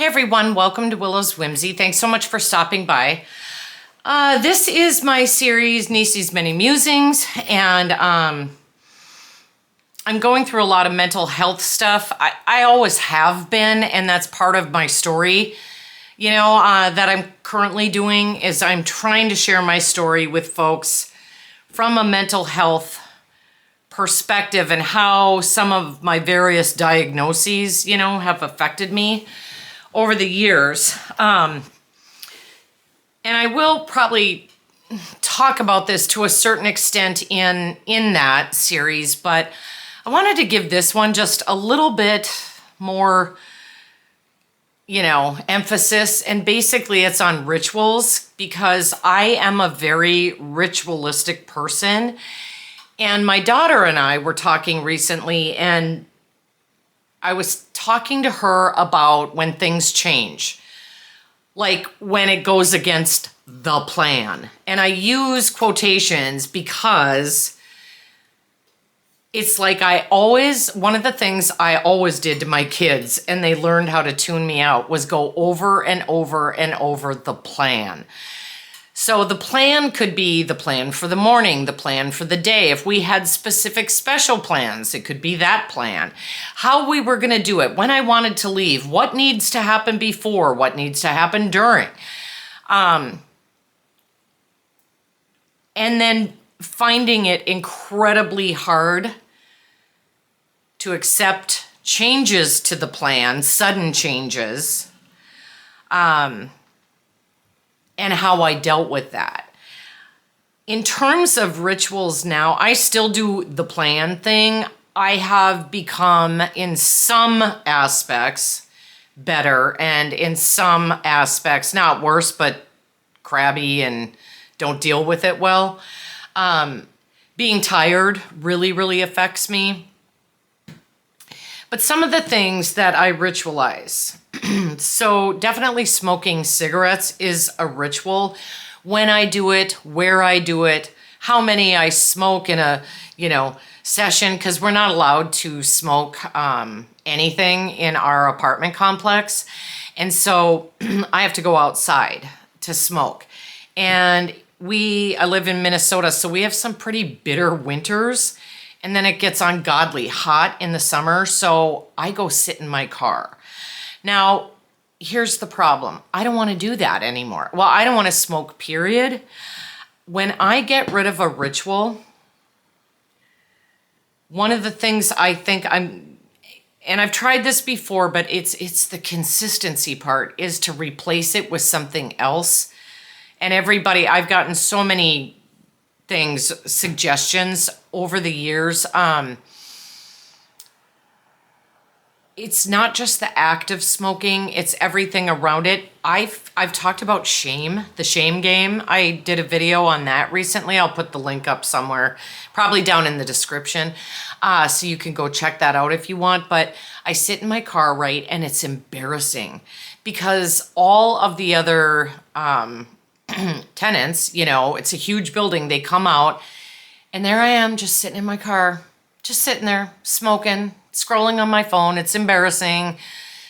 everyone, welcome to Willow's Whimsy. Thanks so much for stopping by. This is my series, Neecie's Many Musings, and I'm going through a lot of mental health stuff. I always have been, and that's part of my story, that I'm currently doing, is I'm trying to share my story with folks from a mental health perspective and how some of my various diagnoses, have affected me over the years. And I will probably talk about this to a certain extent in that series, but I wanted to give this one just a little bit more, emphasis. And basically it's on rituals, because I am a very ritualistic person. And my daughter and I were talking recently, and I was talking to her about when things change, like when it goes against the plan. And I use quotations because it's like one of the things I always did to my kids, and they learned how to tune me out, was go over and over and over the plan. So the plan could be the plan for the morning, the plan for the day. If we had specific special plans, it could be that plan. How we were going to do it, when I wanted to leave, what needs to happen before, what needs to happen during. And then finding it incredibly hard to accept changes to the plan, sudden changes. And how I dealt with that. In terms of rituals now, I still do the plan thing. I have become, in some aspects, better, and in some aspects, not worse, but crabby and don't deal with it well. Being tired really, really affects me. But some of the things that I ritualize, so definitely smoking cigarettes is a ritual. When I do it, where I do it, how many I smoke in a, session, because we're not allowed to smoke anything in our apartment complex. And so I have to go outside to smoke. And I live in Minnesota, so we have some pretty bitter winters. And then it gets ungodly hot in the summer, so I go sit in my car. Now, here's the problem. I don't want to do that anymore. Well, I don't want to smoke, period. When I get rid of a ritual, one of the things I think and I've tried this before, but it's the consistency part, is to replace it with something else. And I've gotten so many suggestions over the years. It's not just the act of smoking, it's everything around it. I've talked about shame, the shame game. I did a video on that recently. I'll put the link up somewhere, probably down in the description, so you can go check that out if you want. But I sit in my car, right, and it's embarrassing because all of the other tenants, it's a huge building, they come out, and there I am just sitting in my car, just sitting there smoking, scrolling on my phone. It's embarrassing.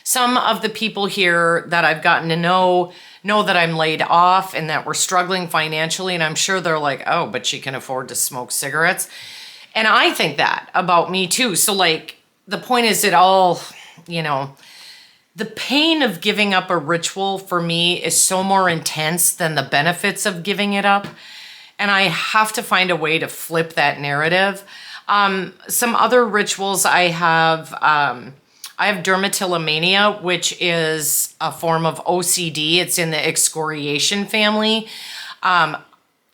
Some of the people here that I've gotten to know that I'm laid off and that we're struggling financially, and I'm sure they're like, oh, but she can afford to smoke cigarettes. And I think that about me too. So the point is, it all, the pain of giving up a ritual for me is so more intense than the benefits of giving it up. And I have to find a way to flip that narrative. Some other rituals I have dermatillomania, which is a form of OCD. It's in the excoriation family.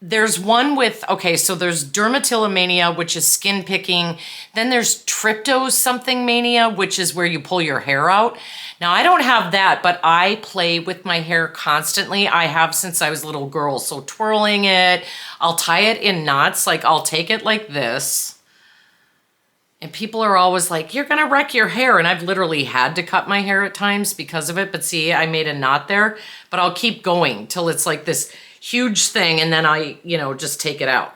There's one so there's dermatillomania, which is skin picking. Then there's trypto something mania, which is where you pull your hair out. Now, I don't have that, but I play with my hair constantly. I have since I was a little girl. So twirling it, I'll tie it in knots. I'll take it like this. And people are always like, you're going to wreck your hair. And I've literally had to cut my hair at times because of it. But see, I made a knot there. But I'll keep going till it's like this huge thing. And then I, just take it out.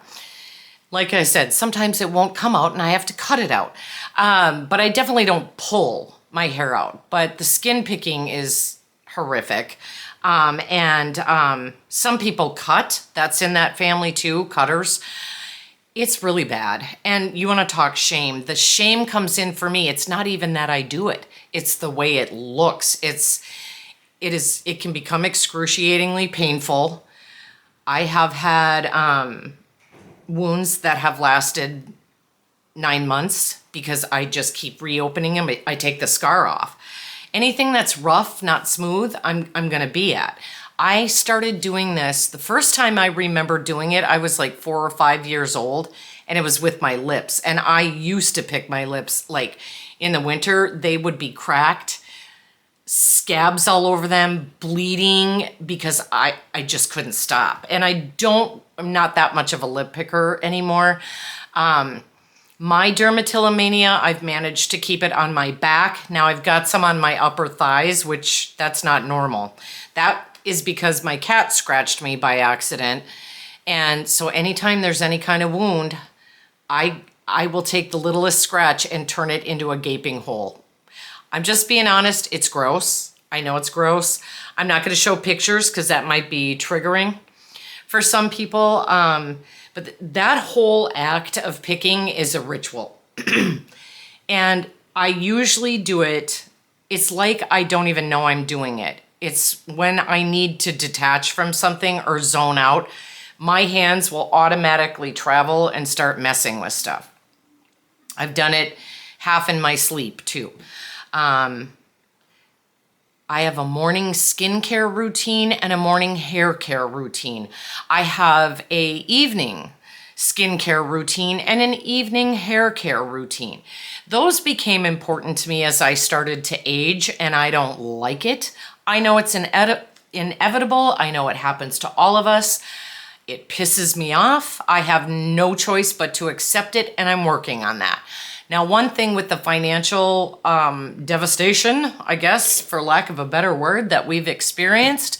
Like I said, sometimes it won't come out and I have to cut it out. But I definitely don't pull my hair out. But the skin picking is horrific. And some people cut. That's in that family too, cutters. It's really bad. And you want to talk shame. The shame comes in for me. It's not even that I do it. It's the way it looks. It can become excruciatingly painful. I have had wounds that have lasted 9 months because I just keep reopening them. I take the scar off. Anything that's rough, not smooth, I'm going to be at. I started doing this. The first time I remember doing it, I was like 4 or 5 years old, and it was with my lips. And I used to pick my lips. Like in the winter, they would be cracked, scabs all over them, bleeding, because I just couldn't stop. And I'm not that much of a lip picker anymore. My dermatillomania, I've managed to keep it on my back. Now I've got some on my upper thighs, which that's not normal. That is because my cat scratched me by accident. And so anytime there's any kind of wound, I will take the littlest scratch and turn it into a gaping hole. I'm just being honest, it's gross. I know it's gross. I'm not going to show pictures because that might be triggering for some people. But that whole act of picking is a ritual. And I usually do it, it's like I don't even know I'm doing it. It's when I need to detach from something or zone out, my hands will automatically travel and start messing with stuff. I've done it half in my sleep too. I have a morning skincare routine and a morning hair care routine. I have a evening skincare routine and an evening hair care routine. Those became important to me as I started to age, and I don't like it. I know it's inevitable. I know it happens to all of us. It pisses me off. I have no choice but to accept it, and I'm working on that. Now, one thing with the financial devastation, I guess, for lack of a better word, that we've experienced,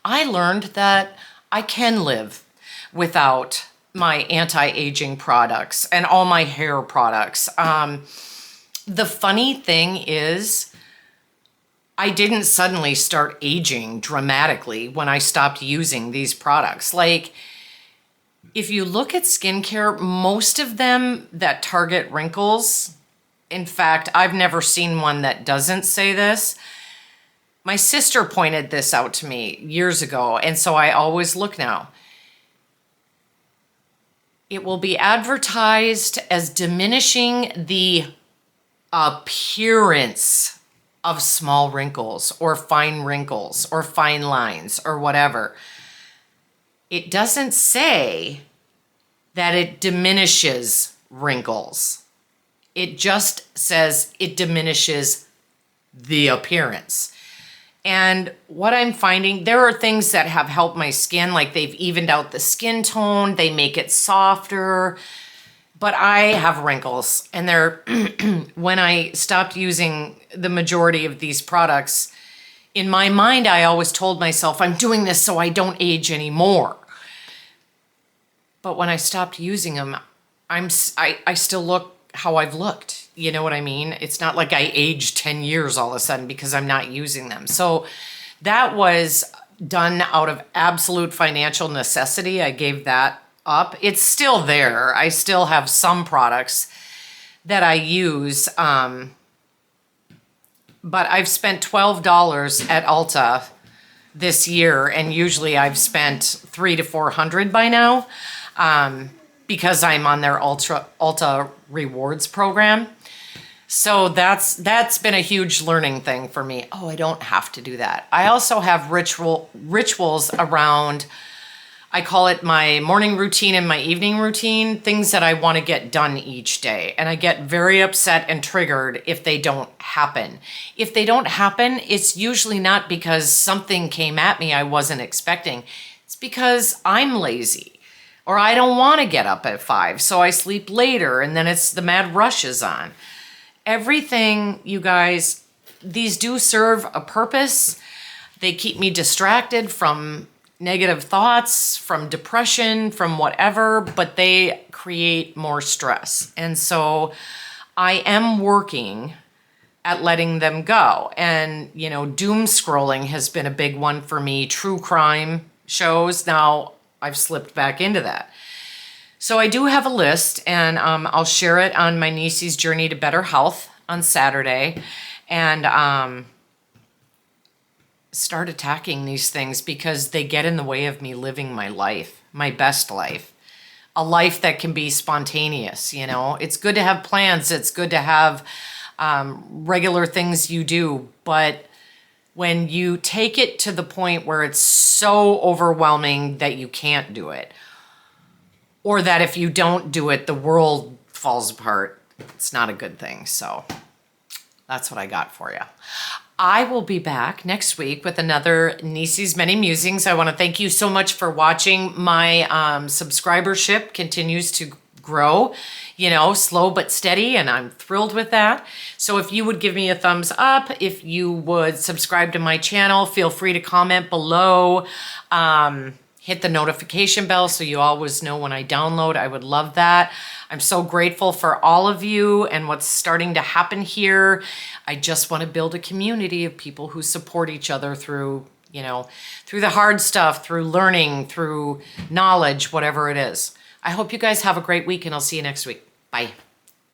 I learned that I can live without my anti-aging products and all my hair products. The funny thing is, I didn't suddenly start aging dramatically when I stopped using these products. Like, if you look at skincare, most of them that target wrinkles, in fact, I've never seen one that doesn't say this. My sister pointed this out to me years ago, and so I always look now. It will be advertised as diminishing the appearance of small wrinkles or fine lines or whatever. It doesn't say that it diminishes wrinkles. It just says it diminishes the appearance. And what I'm finding, there are things that have helped my skin, like they've evened out the skin tone, they make it softer, but I have wrinkles. And when I stopped using the majority of these products, in my mind, I always told myself, I'm doing this so I don't age anymore. But when I stopped using them, I still look how I've looked. You know what I mean? It's not like I aged 10 years all of a sudden because I'm not using them. So that was done out of absolute financial necessity. I gave that up. It's still there. I still have some products that I use. But I've spent $12 at Ulta this year, and usually I've spent $300 to $400 by now. Because I'm on their Ulta rewards program. So that's been a huge learning thing for me. Oh, I don't have to do that. I also have rituals around, I call it my morning routine and my evening routine, things that I want to get done each day. And I get very upset and triggered if they don't happen. If they don't happen, it's usually not because something came at me I wasn't expecting. It's because I'm lazy. Or I don't want to get up at 5, so I sleep later, and then it's the mad rush is on. Everything, you guys, these do serve a purpose. They keep me distracted from negative thoughts, from depression, from whatever, but they create more stress. And so I am working at letting them go. And, you know, doom scrolling has been a big one for me. True crime shows. Now I've slipped back into that. So I do have a list, and I'll share it on my Niece's Journey to Better Health on Saturday. And start attacking these things because they get in the way of me living my life, my best life. A life that can be spontaneous, you know. It's good to have plans. It's good to have regular things you do. But when you take it to the point where it's so overwhelming that you can't do it, or that if you don't do it, the world falls apart, it's not a good thing. So that's what I got for you. I will be back next week with another Niece's Many Musings. I want to thank you so much for watching. My subscribership continues to grow, you know, slow but steady, and I'm thrilled with that. So if you would give me a thumbs up, if you would subscribe to my channel, feel free to comment below. Hit the notification bell so you always know when I download. I would love that. I'm so grateful for all of you and what's starting to happen here. I just want to build a community of people who support each other through, you know, through the hard stuff, through learning, through knowledge, whatever it is. I hope you guys have a great week, and I'll see you next week. Bye.